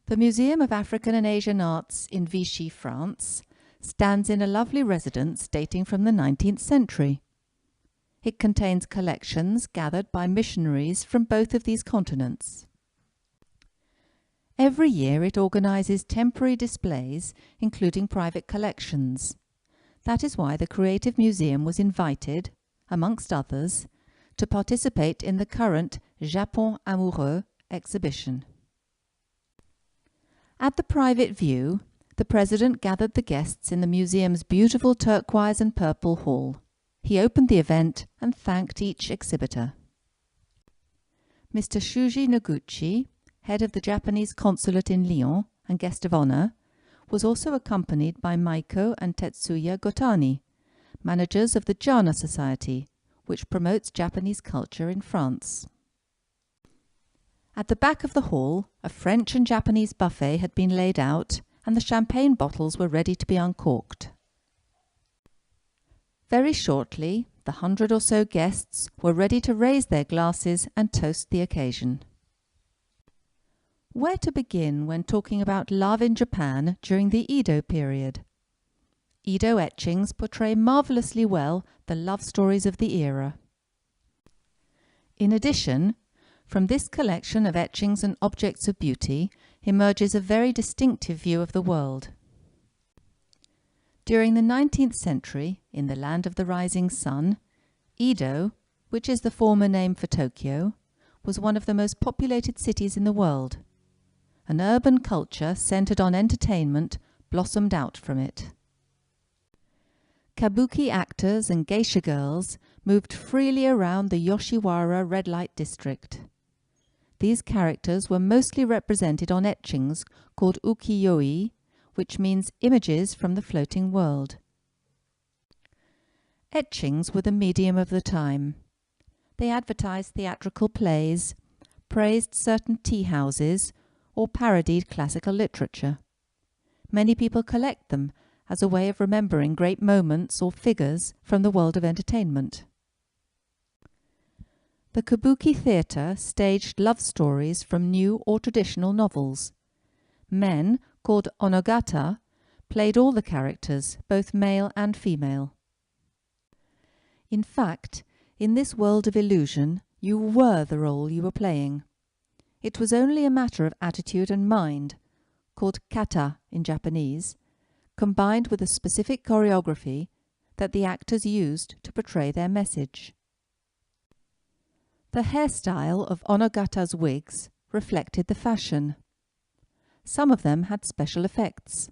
The Museum of African and Asian Arts in Vichy, France, stands in a lovely residence dating from the 19th century. It contains collections gathered by missionaries from both of these continents. Every year it organises temporary displays, including private collections. That is why the Creative Museum was invited, amongst others, to participate in the current Japon Amoureux exhibition. At the private view, the President gathered the guests in the museum's beautiful turquoise and purple hall. He opened the event and thanked each exhibitor. Mr. Shuji Noguchi, head of the Japanese consulate in Lyon and guest of honor, was also accompanied by Maiko and Tetsuya Gotani, managers of the Jana Society, which promotes Japanese culture in France. At the back of the hall, a French and Japanese buffet had been laid out, and the champagne bottles were ready to be uncorked. Very shortly, the 100 or so guests were ready to raise their glasses and toast the occasion. Where to begin when talking about love in Japan during the Edo period? Edo etchings portray marvellously well the love stories of the era. In addition, from this collection of etchings and objects of beauty emerges a very distinctive view of the world. During the 19th century, in the land of the rising sun, Edo, which is the former name for Tokyo, was one of the most populated cities in the world. An urban culture centered on entertainment blossomed out from it. Kabuki actors and geisha girls moved freely around the Yoshiwara red light district. These characters were mostly represented on etchings called ukiyo-e, which means images from the floating world. Etchings were the medium of the time. They advertised theatrical plays, praised certain tea houses, or parodied classical literature. Many people collect them as a way of remembering great moments or figures from the world of entertainment. The Kabuki theatre staged love stories from new or traditional novels. Men, called onogata, played all the characters, both male and female. In fact, in this world of illusion, you were the role you were playing. It was only a matter of attitude and mind, called kata in Japanese, combined with a specific choreography that the actors used to portray their message. The hairstyle of onogata's wigs reflected the fashion. Some of them had special effects.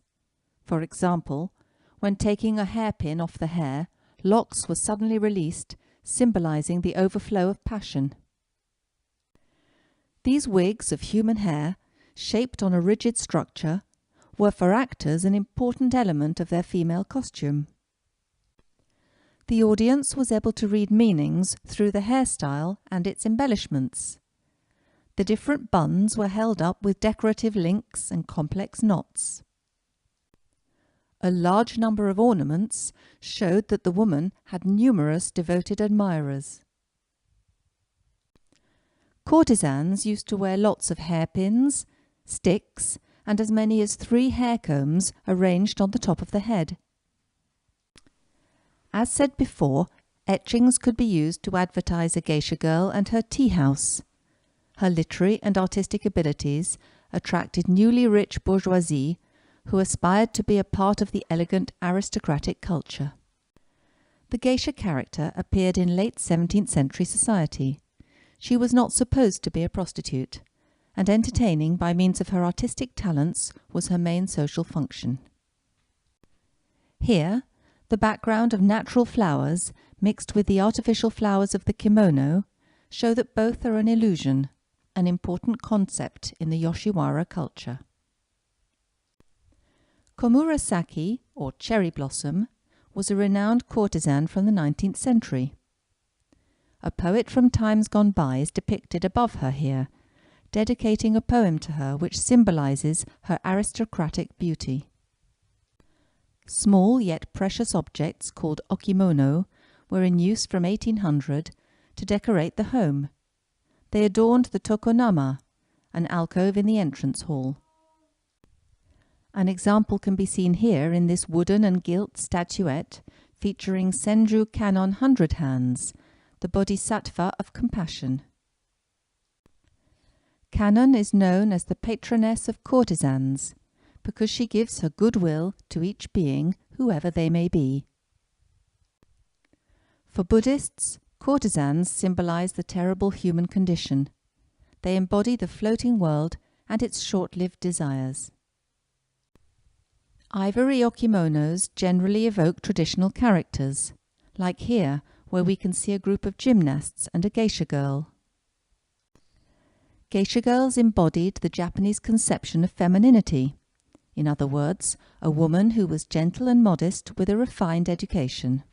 For example, when taking a hairpin off the hair, locks were suddenly released, symbolizing the overflow of passion. These wigs of human hair, shaped on a rigid structure, were for actors an important element of their female costume. The audience was able to read meanings through the hairstyle and its embellishments. The different buns were held up with decorative links and complex knots. A large number of ornaments showed that the woman had numerous devoted admirers. Courtesans used to wear lots of hairpins, sticks, and as many as 3 hair combs arranged on the top of the head. As said before, etchings could be used to advertise a geisha girl and her tea house. Her literary and artistic abilities attracted newly rich bourgeoisie who aspired to be a part of the elegant aristocratic culture. The geisha character appeared in late 17th century society. She was not supposed to be a prostitute, and entertaining by means of her artistic talents was her main social function. Here, the background of natural flowers mixed with the artificial flowers of the kimono show that both are an illusion, an important concept in the Yoshiwara culture. Komurasaki, or Cherry Blossom, was a renowned courtesan from the 19th century. A poet from times gone by is depicted above her here, dedicating a poem to her which symbolizes her aristocratic beauty. Small yet precious objects called okimono were in use from 1800 to decorate the home. They adorned the tokonama, an alcove in the entrance hall. An example can be seen here in this wooden and gilt statuette featuring Senju Kannon 100 Hands, the Bodhisattva of compassion. Kannon is known as the patroness of courtesans because she gives her goodwill to each being, whoever they may be. For Buddhists, courtesans symbolize the terrible human condition. They embody the floating world and its short-lived desires. Ivory or kimonos generally evoke traditional characters, like here, where we can see a group of gymnasts and a geisha girl. Geisha girls embodied the Japanese conception of femininity. In other words, a woman who was gentle and modest with a refined education.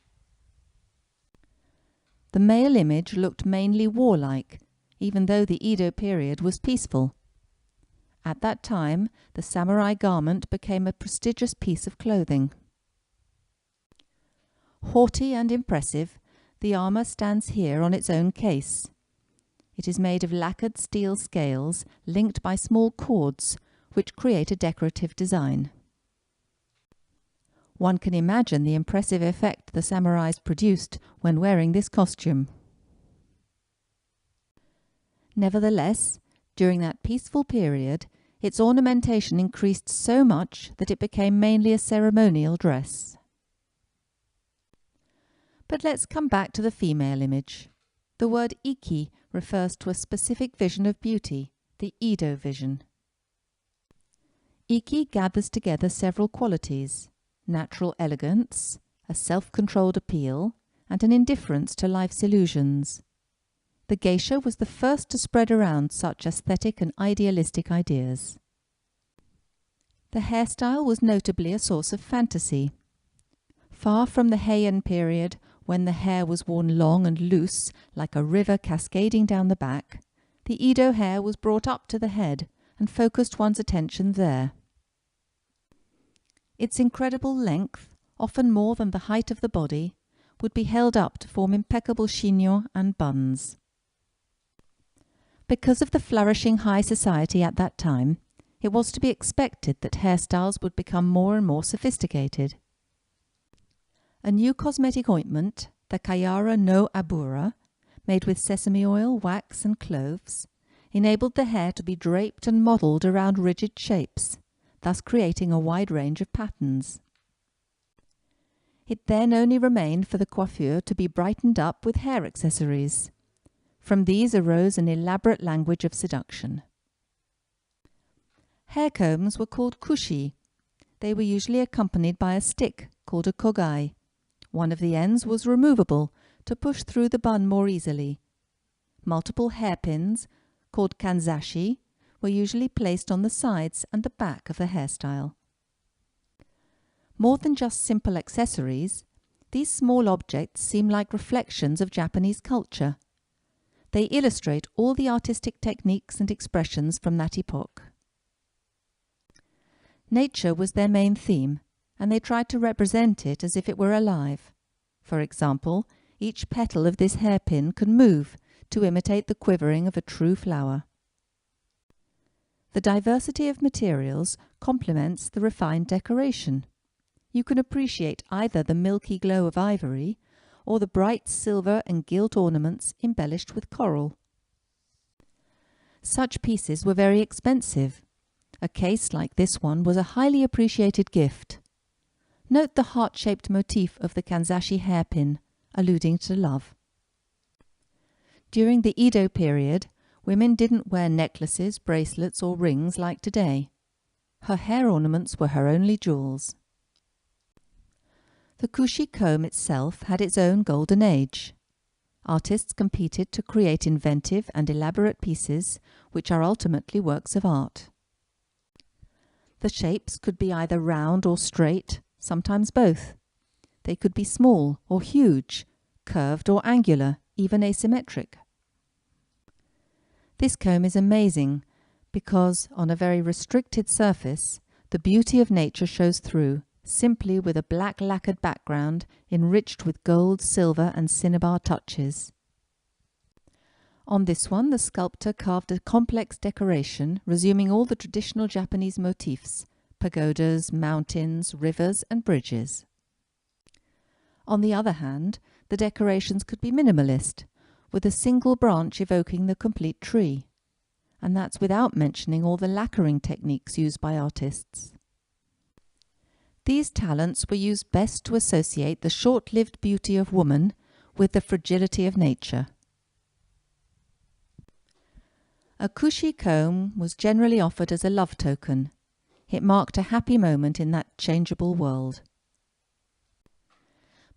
The male image looked mainly warlike, even though the Edo period was peaceful. At that time, the samurai garment became a prestigious piece of clothing. Haughty and impressive, the armour stands here on its own case. It is made of lacquered steel scales linked by small cords, which create a decorative design. One can imagine the impressive effect the samurais produced when wearing this costume. Nevertheless, during that peaceful period, its ornamentation increased so much that it became mainly a ceremonial dress. But let's come back to the female image. The word iki refers to a specific vision of beauty, the Edo vision. Iki gathers together several qualities: natural elegance, a self-controlled appeal, and an indifference to life's illusions. The geisha was the first to spread around such aesthetic and idealistic ideas. The hairstyle was notably a source of fantasy. Far from the Heian period, when the hair was worn long and loose, like a river cascading down the back, the Edo hair was brought up to the head and focused one's attention there. Its incredible length, often more than the height of the body, would be held up to form impeccable chignons and buns. Because of the flourishing high society at that time, it was to be expected that hairstyles would become more and more sophisticated. A new cosmetic ointment, the Kayara no Abura, made with sesame oil, wax and cloves, enabled the hair to be draped and modelled around rigid shapes, thus creating a wide range of patterns. It then only remained for the coiffure to be brightened up with hair accessories. From these arose an elaborate language of seduction. Hair combs were called kushi. They were usually accompanied by a stick called a kogai. One of the ends was removable to push through the bun more easily. Multiple hairpins, called kanzashi, were usually placed on the sides and the back of the hairstyle. More than just simple accessories, these small objects seem like reflections of Japanese culture. They illustrate all the artistic techniques and expressions from that epoch. Nature was their main theme, and they tried to represent it as if it were alive. For example, each petal of this hairpin can move to imitate the quivering of a true flower. The diversity of materials complements the refined decoration. You can appreciate either the milky glow of ivory or the bright silver and gilt ornaments embellished with coral. Such pieces were very expensive. A case like this one was a highly appreciated gift. Note the heart-shaped motif of the kanzashi hairpin, alluding to love. During the Edo period, women didn't wear necklaces, bracelets or rings like today. Her hair ornaments were her only jewels. The kushi comb itself had its own golden age. Artists competed to create inventive and elaborate pieces which are ultimately works of art. The shapes could be either round or straight, sometimes both. They could be small or huge, curved or angular, even asymmetric. This comb is amazing because, on a very restricted surface, the beauty of nature shows through, simply with a black lacquered background enriched with gold, silver and cinnabar touches. On this one, the sculptor carved a complex decoration resuming all the traditional Japanese motifs, pagodas, mountains, rivers, and bridges. On the other hand, the decorations could be minimalist, with a single branch evoking the complete tree. And that's without mentioning all the lacquering techniques used by artists. These talents were used best to associate the short-lived beauty of woman with the fragility of nature. A cushy comb was generally offered as a love token. It marked a happy moment in that changeable world.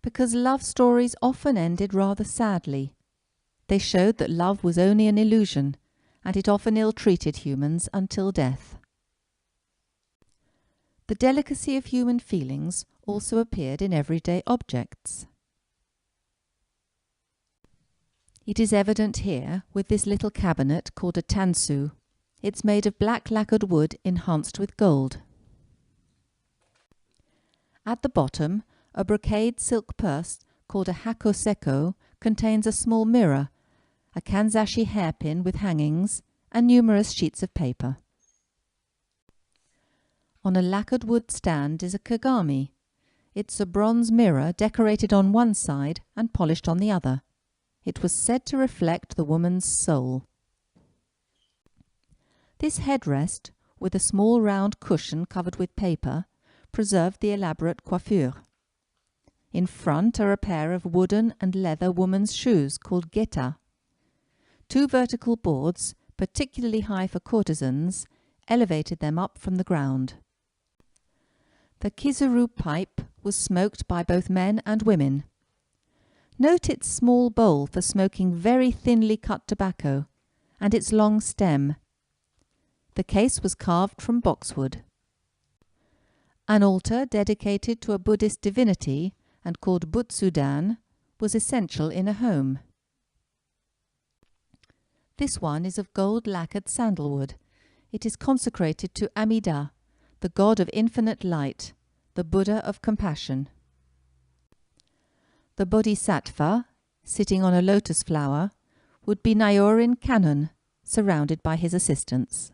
Because love stories often ended rather sadly, they showed that love was only an illusion, and it often ill-treated humans until death. The delicacy of human feelings also appeared in everyday objects. It is evident here with this little cabinet called a tansu. It's made of black lacquered wood enhanced with gold. At the bottom, a brocade silk purse called a hakoseko contains a small mirror, a kanzashi hairpin with hangings, and numerous sheets of paper. On a lacquered wood stand is a kagami. It's a bronze mirror decorated on one side and polished on the other. It was said to reflect the woman's soul. This headrest, with a small round cushion covered with paper, preserved the elaborate coiffure. In front are a pair of wooden and leather woman's shoes called geta. Two vertical boards, particularly high for courtesans, elevated them up from the ground. The kizaru pipe was smoked by both men and women. Note its small bowl for smoking very thinly cut tobacco, and its long stem. The case was carved from boxwood. An altar dedicated to a Buddhist divinity and called Butsudan was essential in a home. This one is of gold lacquered sandalwood. It is consecrated to Amida, the god of infinite light, the Buddha of compassion. The Bodhisattva, sitting on a lotus flower, would be Nyorin Kannon, surrounded by his assistants.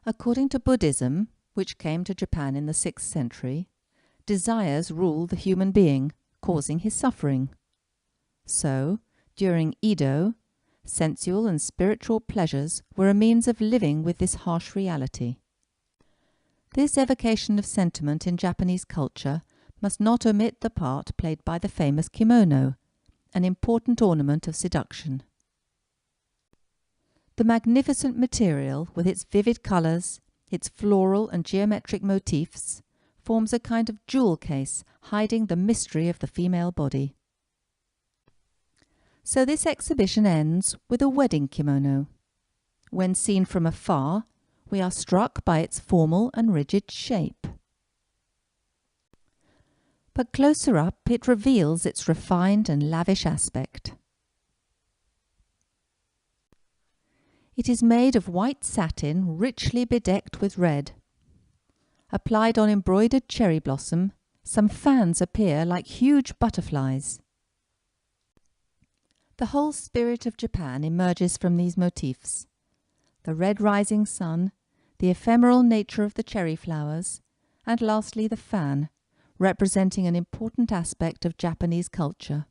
According to Buddhism, which came to Japan in the 6th century, desires rule the human being, causing his suffering. So, during Edo, sensual and spiritual pleasures were a means of living with this harsh reality. This evocation of sentiment in Japanese culture must not omit the part played by the famous kimono, an important ornament of seduction. The magnificent material, with its vivid colours, its floral and geometric motifs, forms a kind of jewel case hiding the mystery of the female body. So this exhibition ends with a wedding kimono. When seen from afar, we are struck by its formal and rigid shape. But closer up, it reveals its refined and lavish aspect. It is made of white satin richly bedecked with red. Applied on embroidered cherry blossom, some fans appear like huge butterflies. The whole spirit of Japan emerges from these motifs. The red rising sun, the ephemeral nature of the cherry flowers, and lastly the fan, representing an important aspect of Japanese culture.